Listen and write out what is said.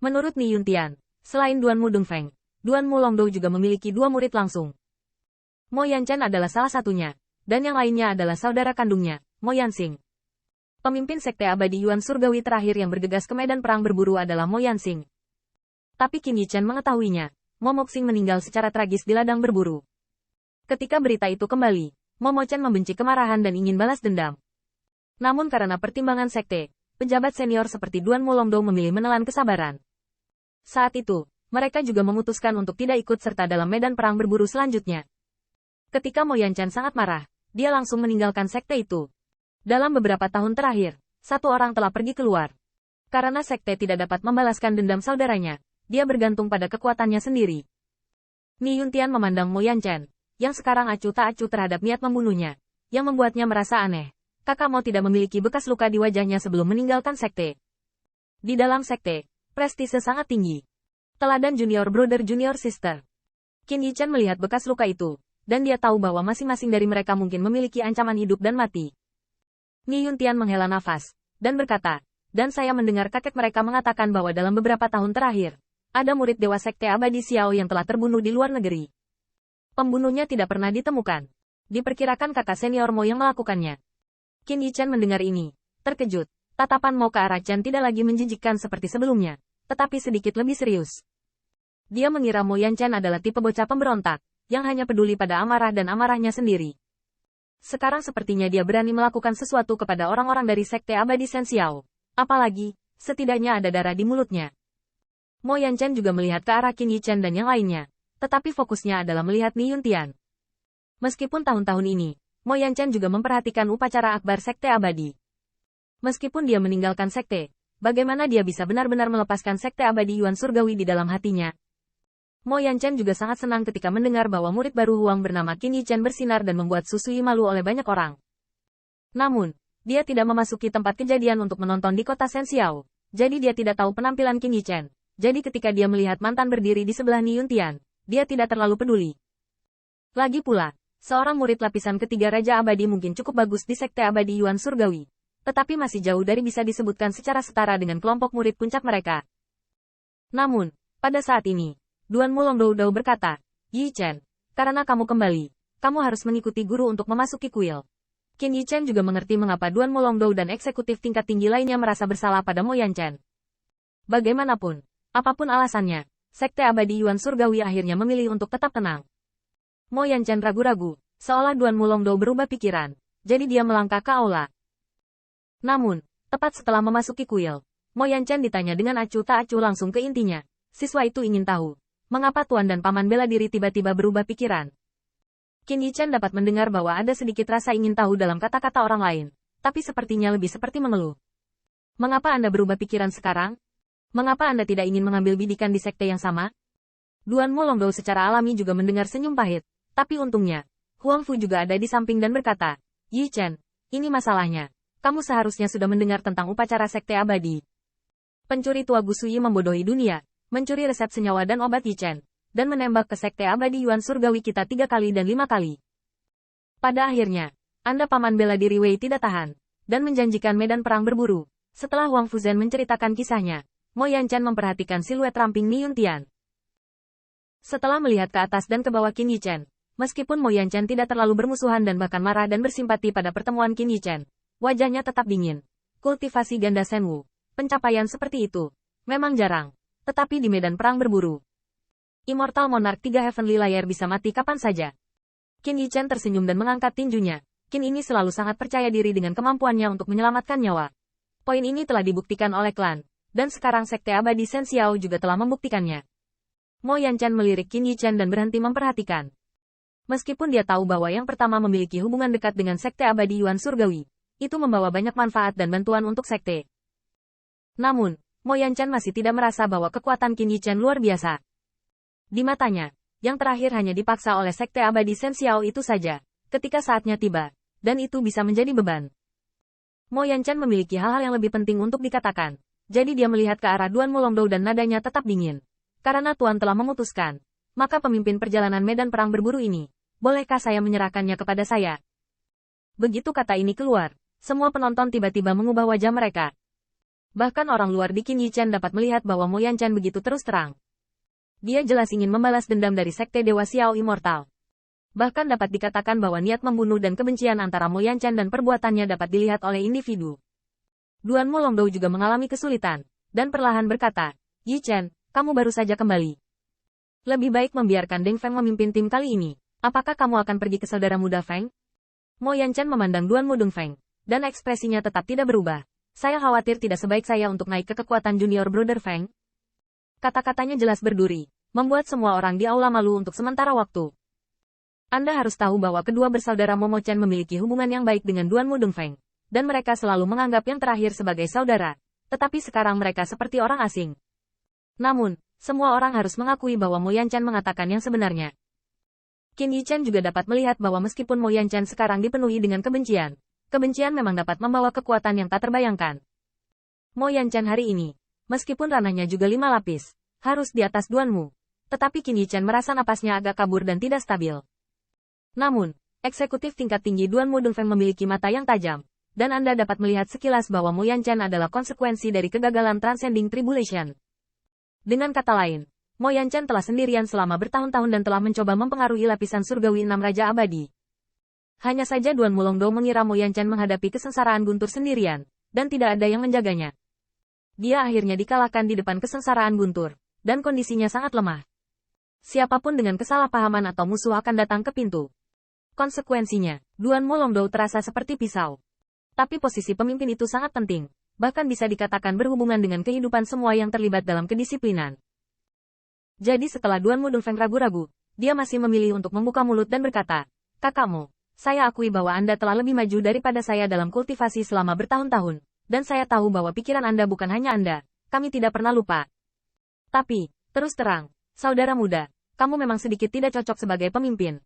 Menurut Ni Yuntian, selain Duanmu Dongfeng, Duanmu Longdou juga memiliki 2 murid langsung. Mo Yanchen adalah salah satunya, dan yang lainnya adalah saudara kandungnya, Mo Yansing. Pemimpin Sekte Abadi Yuan Surgawi terakhir yang bergegas ke medan perang berburu adalah Mo Yansing. Tapi Qin Yichen mengetahuinya, Mo Moxing meninggal secara tragis di ladang berburu. Ketika berita itu kembali, Mo Mochen membenci kemarahan dan ingin balas dendam. Namun karena pertimbangan sekte, pejabat senior seperti Duanmu Longdou memilih menelan kesabaran. Saat itu, mereka juga memutuskan untuk tidak ikut serta dalam medan perang berburu selanjutnya. Ketika Mo Yanchen sangat marah, dia langsung meninggalkan sekte itu. Dalam beberapa tahun terakhir, 1 orang telah pergi keluar. Karena sekte tidak dapat membalaskan dendam saudaranya, dia bergantung pada kekuatannya sendiri. Ni Yuntian memandang Mo Yanchen, yang sekarang acuh tak acuh terhadap niat membunuhnya, yang membuatnya merasa aneh. Kakak Mo tidak memiliki bekas luka di wajahnya sebelum meninggalkan sekte. Di dalam sekte, prestise sangat tinggi. Teladan junior brother junior sister. Qin Yichen melihat bekas luka itu, dan dia tahu bahwa masing-masing dari mereka mungkin memiliki ancaman hidup dan mati. Ni Yuntian menghela nafas, dan berkata, dan saya mendengar kakek mereka mengatakan bahwa dalam beberapa tahun terakhir, ada murid Dewa Sekte Abadi Xiao yang telah terbunuh di luar negeri. Pembunuhnya tidak pernah ditemukan. Diperkirakan kakak senior Mo yang melakukannya. Qin Yichen mendengar ini, terkejut. Tatapan Mo ke arah Chen tidak lagi menjijikkan seperti sebelumnya, tetapi sedikit lebih serius. Dia mengira Mo Yanchen adalah tipe bocah pemberontak, yang hanya peduli pada amarah dan amarahnya sendiri. Sekarang sepertinya dia berani melakukan sesuatu kepada orang-orang dari Sekte Abadi Sen Xiao. Apalagi, setidaknya ada darah di mulutnya. Mo Yanchen juga melihat ke arah Qin Yichen dan yang lainnya, tetapi fokusnya adalah melihat Ni Yuntian. Meskipun tahun-tahun ini, Mo Yanchen juga memperhatikan upacara akbar Sekte Abadi. Meskipun dia meninggalkan sekte, bagaimana dia bisa benar-benar melepaskan Sekte Abadi Yuan Surgawi di dalam hatinya? Mo Yanchen juga sangat senang ketika mendengar bahwa murid baru Huang bernama Qin Yichen bersinar dan membuat Susui malu oleh banyak orang. Namun, dia tidak memasuki tempat kejadian untuk menonton di kota Sen Xiao, jadi dia tidak tahu penampilan Qin Yichen. Jadi ketika dia melihat mantan berdiri di sebelah Ni Yuntian, dia tidak terlalu peduli. Lagi pula, seorang murid lapisan ketiga Raja Abadi mungkin cukup bagus di Sekte Abadi Yuan Surgawi, tetapi masih jauh dari bisa disebutkan secara setara dengan kelompok murid puncak mereka. Namun, pada saat ini, Duanmu Longdou berkata, Yichen, karena kamu kembali, kamu harus mengikuti guru untuk memasuki kuil. Qin Yichen juga mengerti mengapa Duanmu Longdou dan eksekutif tingkat tinggi lainnya merasa bersalah pada Mo Yanchen. Bagaimanapun, apapun alasannya, Sekte Abadi Yuan Surgawi akhirnya memilih untuk tetap tenang. Mo Yanchen ragu-ragu, seolah Duanmu Longdou berubah pikiran, jadi dia melangkah ke aula. Namun, tepat setelah memasuki kuil, Mo Yanchen ditanya dengan acuh tak acuh langsung ke intinya. Siswa itu ingin tahu, mengapa Tuan dan Paman bela diri tiba-tiba berubah pikiran. Qin Yichen dapat mendengar bahwa ada sedikit rasa ingin tahu dalam kata-kata orang lain, tapi sepertinya lebih seperti mengeluh. Mengapa Anda berubah pikiran sekarang? Mengapa Anda tidak ingin mengambil bidikan di sekte yang sama? Duanmu Longdou secara alami juga mendengar senyum pahit, tapi untungnya, Huang Fu juga ada di samping dan berkata, Yichen, ini masalahnya. Kamu seharusnya sudah mendengar tentang upacara Sekte Abadi. Pencuri tua Gusui membodohi dunia, mencuri resep senyawa dan obat Yichen, dan menembak ke Sekte Abadi Yuan Surgawi kita 3 kali dan 5 kali. Pada akhirnya, Anda Paman bela diri Wei tidak tahan, dan menjanjikan medan perang berburu. Setelah Huang Fuzhen menceritakan kisahnya, Mo Yanchen memperhatikan siluet ramping Ni Yuntian. Setelah melihat ke atas dan ke bawah Qin Yichen, meskipun Mo Yanchen tidak terlalu bermusuhan dan bahkan marah dan bersimpati pada pertemuan Qin Yichen, wajahnya tetap dingin. Kultivasi ganda Senwu, pencapaian seperti itu, memang jarang, tetapi di medan perang berburu. Immortal Monarch 3 Heavenly Layer bisa mati kapan saja. Qin Yichen tersenyum dan mengangkat tinjunya. Qin ini selalu sangat percaya diri dengan kemampuannya untuk menyelamatkan nyawa. Poin ini telah dibuktikan oleh klan, dan sekarang Sekte Abadi Sen Xiao juga telah membuktikannya. Mo Yanchen melirik Qin Yichen dan berhenti memperhatikan. Meskipun dia tahu bahwa yang pertama memiliki hubungan dekat dengan Sekte Abadi Yuan Surgawi, itu membawa banyak manfaat dan bantuan untuk sekte. Namun, Mo Yanchen masih tidak merasa bahwa kekuatan Qin Yichen luar biasa. Di matanya, yang terakhir hanya dipaksa oleh Sekte Abadi Sen Xiao itu saja, ketika saatnya tiba, dan itu bisa menjadi beban. Mo Yanchen memiliki hal-hal yang lebih penting untuk dikatakan. Jadi dia melihat ke arah Duanmu Longdou dan nadanya tetap dingin. Karena Tuan telah memutuskan, maka pemimpin perjalanan medan perang berburu ini, bolehkah saya menyerahkannya kepada saya? Begitu kata ini keluar, semua penonton tiba-tiba mengubah wajah mereka. Bahkan orang luar di Qin Yichen dapat melihat bahwa Mo Yanchen begitu terus terang. Dia jelas ingin membalas dendam dari Sekte Dewa Xiao Immortal. Bahkan dapat dikatakan bahwa niat membunuh dan kebencian antara Mo Yanchen dan perbuatannya dapat dilihat oleh individu. Duan Mulongdou juga mengalami kesulitan, dan perlahan berkata, Yichen, kamu baru saja kembali. Lebih baik membiarkan Deng Feng memimpin tim kali ini. Apakah kamu akan pergi ke saudara muda Feng? Mo Yanchen memandang Duan Mudong Feng, dan ekspresinya tetap tidak berubah. Saya khawatir tidak sebaik saya untuk naik ke kekuatan junior brother Feng. Kata-katanya jelas berduri, membuat semua orang di aula malu untuk sementara waktu. Anda harus tahu bahwa kedua bersaudara Momo Chen memiliki hubungan yang baik dengan Duan Mudong Feng, dan mereka selalu menganggap yang terakhir sebagai saudara, tetapi sekarang mereka seperti orang asing. Namun, semua orang harus mengakui bahwa Mo Yanchen mengatakan yang sebenarnya. Qin Yichen juga dapat melihat bahwa meskipun Mo Yanchen sekarang dipenuhi dengan kebencian, kebencian memang dapat membawa kekuatan yang tak terbayangkan. Mo Yanchen hari ini, meskipun ranahnya juga 5 lapis, harus di atas Duanmu. Tetapi Qin Yichen merasa napasnya agak kabur dan tidak stabil. Namun, eksekutif tingkat tinggi Duan Mudong Feng memiliki mata yang tajam, dan Anda dapat melihat sekilas bahwa Mo Yanchen adalah konsekuensi dari kegagalan Transcending Tribulation. Dengan kata lain, Mo Yanchen telah sendirian selama bertahun-tahun dan telah mencoba mempengaruhi lapisan surgawi 6 Raja Abadi. Hanya saja Duan Mulongdou mengira Mo Yanchen menghadapi kesengsaraan guntur sendirian, dan tidak ada yang menjaganya. Dia akhirnya dikalahkan di depan kesengsaraan guntur, dan kondisinya sangat lemah. Siapapun dengan kesalahpahaman atau musuh akan datang ke pintu. Konsekuensinya, Duan Mulongdou terasa seperti pisau. Tapi posisi pemimpin itu sangat penting, bahkan bisa dikatakan berhubungan dengan kehidupan semua yang terlibat dalam kedisiplinan. Jadi setelah Duan Mudong Feng ragu-ragu, dia masih memilih untuk membuka mulut dan berkata, Kakakmu, saya akui bahwa Anda telah lebih maju daripada saya dalam kultivasi selama bertahun-tahun, dan saya tahu bahwa pikiran Anda bukan hanya Anda, kami tidak pernah lupa. Tapi, terus terang, saudara muda, kamu memang sedikit tidak cocok sebagai pemimpin.